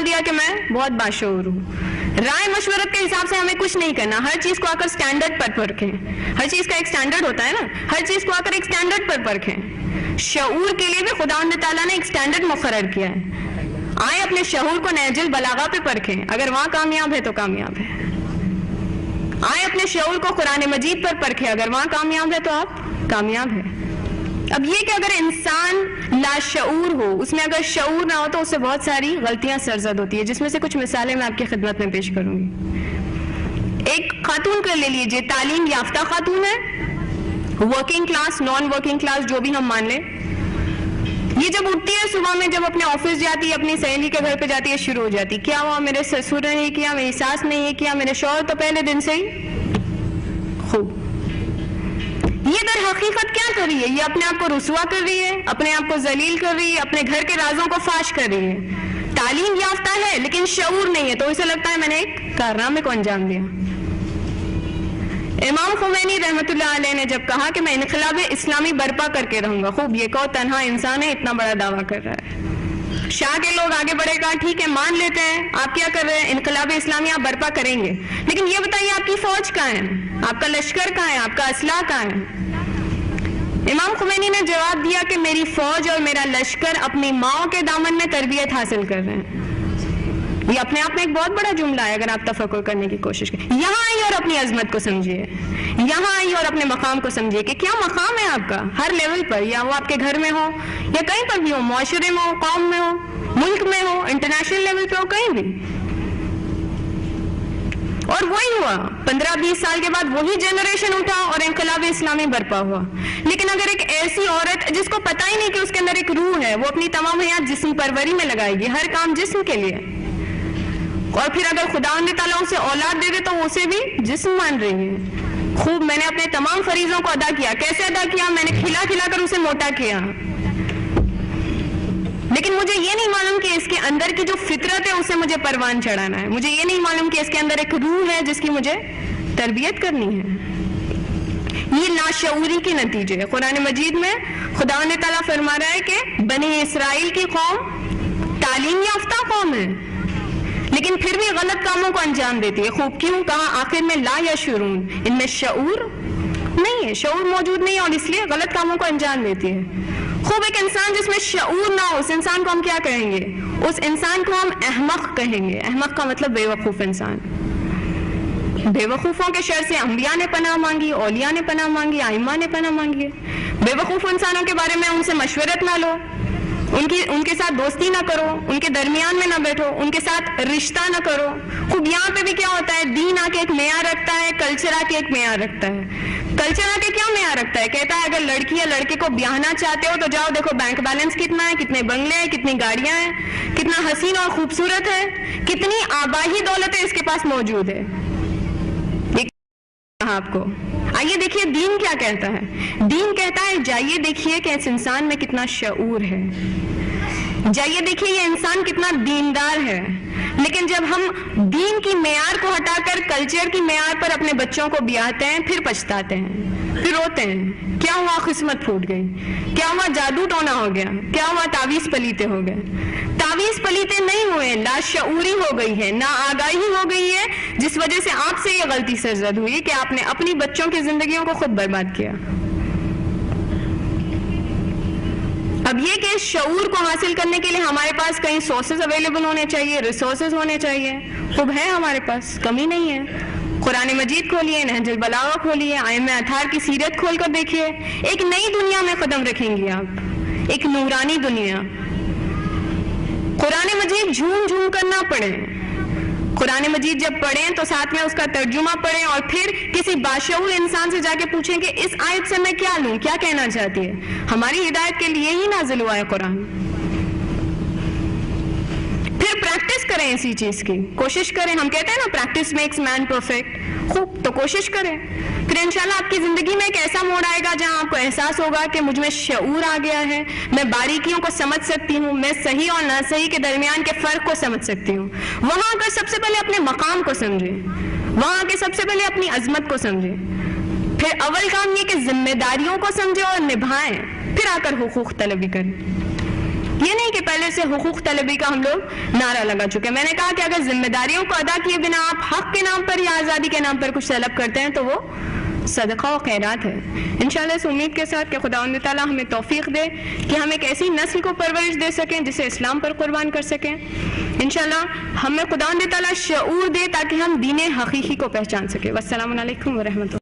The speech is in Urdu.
ڈال دیا کہ میں بہت باشعور ہوں. رائے مشورت کے حساب سے ہمیں کچھ نہیں کرنا. ہر چیز کو آ کر اسٹینڈرڈ پر پرکھیں. ہر چیز کا ایک اسٹینڈرڈ ہوتا ہے نا, ہر چیز کو آ کر ایک اسٹینڈرڈ پر پرکھیں. شعور کے لیے بھی خداوند تعالیٰ نے ایک اسٹینڈرڈ مقرر کیا ہے. آئے اپنے شعور کو نہج البلاغہ پہ پرکھیں, اگر وہاں کامیاب ہے تو کامیاب ہے. آئے اپنے شعور کو قرآن مجید پر پرکھیں, اگر وہاں کامیاب ہے تو آپ کامیاب ہیں. اب یہ کہ اگر انسان لاشعور ہو, اس میں اگر شعور نہ ہو تو اس سے بہت ساری غلطیاں سرزد ہوتی ہیں, جس میں سے کچھ مثالیں میں آپ کی خدمت میں پیش کروں گی. ایک خاتون کو لے لیجیے, تعلیم یافتہ خاتون ہے, working class, non working class, جو بھی ہم مان لیں. یہ جب اٹھتی ہے صبح میں, جب اپنے آفس جاتی ہے, اپنی سہیلی کے گھر پہ جاتی ہے, شروع ہو جاتی, کیا ہوا میرے سسر نے یہ کیا, میری ساس نے یہ کیا, میرے شوہر تو پہلے دن سے ہی خوب. یہ در حقیقت کیا کر رہی ہے؟ یہ اپنے آپ کو رسوا کر رہی ہے, اپنے آپ کو ذلیل کر رہی ہے, اپنے گھر کے رازوں کو فاش کر رہی ہے. تعلیم یافتہ ہے لیکن شعور نہیں ہے, تو اسے لگتا ہے میں نے ایک کارنامے کو انجام دیا. امام خمینی رحمۃ اللہ علیہ نے جب کہا کہ میں انقلاب اسلامی برپا کر کے رہوں گا, خوب یہ کہو تنہا انسان ہے, اتنا بڑا دعویٰ کر رہا ہے. شاہ کے لوگ آگے بڑھے, کہا ٹھیک ہے مان لیتے ہیں, آپ کیا کر رہے ہیں, انقلاب اسلامی آپ برپا کریں گے, لیکن یہ بتائیے آپ کی فوج کہاں ہے, آپ کا لشکر کہاں ہے, آپ کا اسلحہ کہاں ہے؟ امام خمینی نے جواب دیا کہ میری فوج اور میرا لشکر اپنی ماؤں کے دامن میں تربیت حاصل کر رہے ہیں. یہ اپنے آپ میں ایک بہت بڑا جملہ ہے, اگر آپ تفکر کرنے کی کوشش کریں. یہاں آئیے اور اپنی عظمت کو سمجھیے, یہاں آئیے اور اپنے مقام کو سمجھیے کہ کیا مقام ہے آپ کا ہر لیول پر, یا وہ آپ کے گھر میں ہو یا کہیں پر بھی ہو, معاشرے میں ہو, قوم میں ہو, ملک میں ہو, انٹرنیشنل لیول پہ ہو, کہیں بھی. اور وہی ہوا 15-20 سال کے بعد, وہی جنریشن اٹھا اور انقلاب اسلامی برپا ہوا. لیکن اگر ایک ایسی عورت جس کو پتہ ہی نہیں کہ اس کے اندر ایک روح ہے, وہ اپنی تمام حیات جسم پروری میں لگائے گی, ہر کام جسم کے لیے, اور پھر اگر خداوند تعالیٰ اسے اولاد دے دے تو اسے بھی جسم مان رہی ہے. خوب میں نے اپنے تمام فریضوں کو ادا کیا. کیسے ادا کیا؟ میں نے کھلا کھلا کر اسے موٹا کیا. لیکن مجھے یہ نہیں معلوم کہ اس کے اندر کی جو فطرت ہے اسے مجھے پروان چڑھانا ہے. مجھے یہ نہیں معلوم کہ اس کے اندر ایک روح ہے جس کی مجھے تربیت کرنی ہے. یہ لاشعوری کے نتیجے ہے. قرآن مجید میں خداوند تعالیٰ فرما رہا ہے کہ بنی اسرائیل کی قوم تعلیم یافتہ قوم ہے, لیکن پھر بھی غلط کاموں کو انجام دیتی ہے. خوب کیوں؟ کہا آخر میں لا یشعرون, ان میں شعور نہیں ہے, شعور موجود نہیں ہے, اور اس لیے غلط کاموں کو انجام دیتی ہے. خوب ایک انسان جس میں شعور نہ ہو, اس انسان کو ہم کیا کہیں گے؟ اس انسان کو ہم احمق کہیں گے. احمق کا مطلب بے وقوف انسان. بے وقوفوں کے شر سے انبیاء نے پناہ مانگی, اولیاء نے پناہ مانگی, ائمہ نے پناہ مانگی. بے وقوف انسانوں کے بارے میں ان سے مشورت نہ لو, ان کے ساتھ دوستی نہ کرو, ان کے درمیان میں نہ بیٹھو, ان کے ساتھ رشتہ نہ کرو. خوب یہاں پہ بھی کیا ہوتا ہے, دین آ کے ایک معیار رکھتا ہے, کلچر آ کے ایک معیار رکھتا ہے. کلچر آ کے کیا معیار رکھتا ہے؟ کہتا ہے اگر لڑکی یا لڑکے کو بیاہنا چاہتے ہو تو جاؤ دیکھو بینک بیلنس کتنا ہے, کتنے بنگلے ہیں, کتنی گاڑیاں ہیں, کتنا حسین اور خوبصورت ہے, کتنی آبائی دولت ہے اس کے پاس موجود ہے. آپ کو آئیے دیکھیے دین کیا کہتا ہے. دین کہتا ہے جائیے دیکھیے کہ اس انسان میں کتنا شعور ہے, جائیے دیکھیے یہ انسان کتنا دیندار ہے. لیکن جب ہم دین کی معیار کو ہٹا کر کلچر کی معیار پر اپنے بچوں کو بیاہتے ہیں, پھر پچھتاتے ہیں, پھر روتے ہیں. کیا ہوا؟ قسمت پھوٹ گئی. کیا ہوا؟ جادو ٹونا ہو گیا. کیا ہوا؟ تعویذ پلیتے ہو گئے. تعویذ پلیتے نہیں ہوئے, لاشعوری ہو گئی ہے, نا آگاہی ہو گئی ہے, جس وجہ سے آپ سے یہ غلطی سرزد ہوئی کہ آپ نے اپنی بچوں کی زندگیوں کو خود برباد کیا. اب یہ کہ اس شعور کو حاصل کرنے کے لیے ہمارے پاس کئی سورسز اویلیبل ہونے چاہیے, ریسورسز ہونے چاہیے. خوب ہے ہمارے پاس, کمی نہیں ہے. قرآن مجید کھولیے, نہج البلاغہ کھولیے, ائمہ اطہار کی سیرت کھول کر دیکھیے. ایک نئی دنیا میں قدم رکھیں گی آپ, ایک نورانی دنیا. قرآن مجید جھوم جھوم کر نہ پڑھیں. قرآن مجید جب پڑھیں تو ساتھ میں اس کا ترجمہ پڑھیں, اور پھر کسی باشعور انسان سے جا کے پوچھیں کہ اس آیت سے میں کیا لوں, کیا کہنا چاہتی ہے. ہماری ہدایت کے لیے ہی نازل ہوا ہے قرآن. پھر پریکٹس کریں اسی چیز کی, کوشش کریں. ہم کہتے ہیں نا پریکٹس میکس مین پرفیکٹ. خوب, تو کوشش کریں. پھر انشاءاللہ آپ کی زندگی میں ایک ایسا موڑ آئے گا جہاں آپ کو احساس ہوگا کہ مجھ میں شعور آ گیا ہے, میں باریکیوں کو سمجھ سکتی ہوں, میں صحیح اور ناصحیح کے درمیان کے فرق کو سمجھ سکتی ہوں. وہاں کا سب سے پہلے اپنے مقام کو سمجھیں, وہاں کے سب سے پہلے اپنی عظمت کو سمجھیں. پھر اول کام یہ کہ ذمہ داریوں کو سمجھیں اور نبھائیں, پھر آ کر حقوق طلبی کریں. یہ نہیں کہ پہلے سے حقوق طلبی کا ہم لوگ نعرہ لگا چکے. میں نے کہا کہ اگر ذمہ داریوں کو ادا کیے بنا آپ حق کے نام پر یا آزادی کے نام پر کچھ طلب کرتے ہیں تو وہ صدقہ و خیرات ہے. انشاءاللہ اس امید کے ساتھ کہ خداوند تعالیٰ ہمیں توفیق دے کہ ہم ایک ایسی نسل کو پرورش دے سکیں جسے اسلام پر قربان کر سکیں. انشاءاللہ ہمیں خداوند تعالیٰ شعور دے تاکہ ہم دین حقیقی کو پہچان سکیں. والسلام علیکم ورحمۃ اللہ.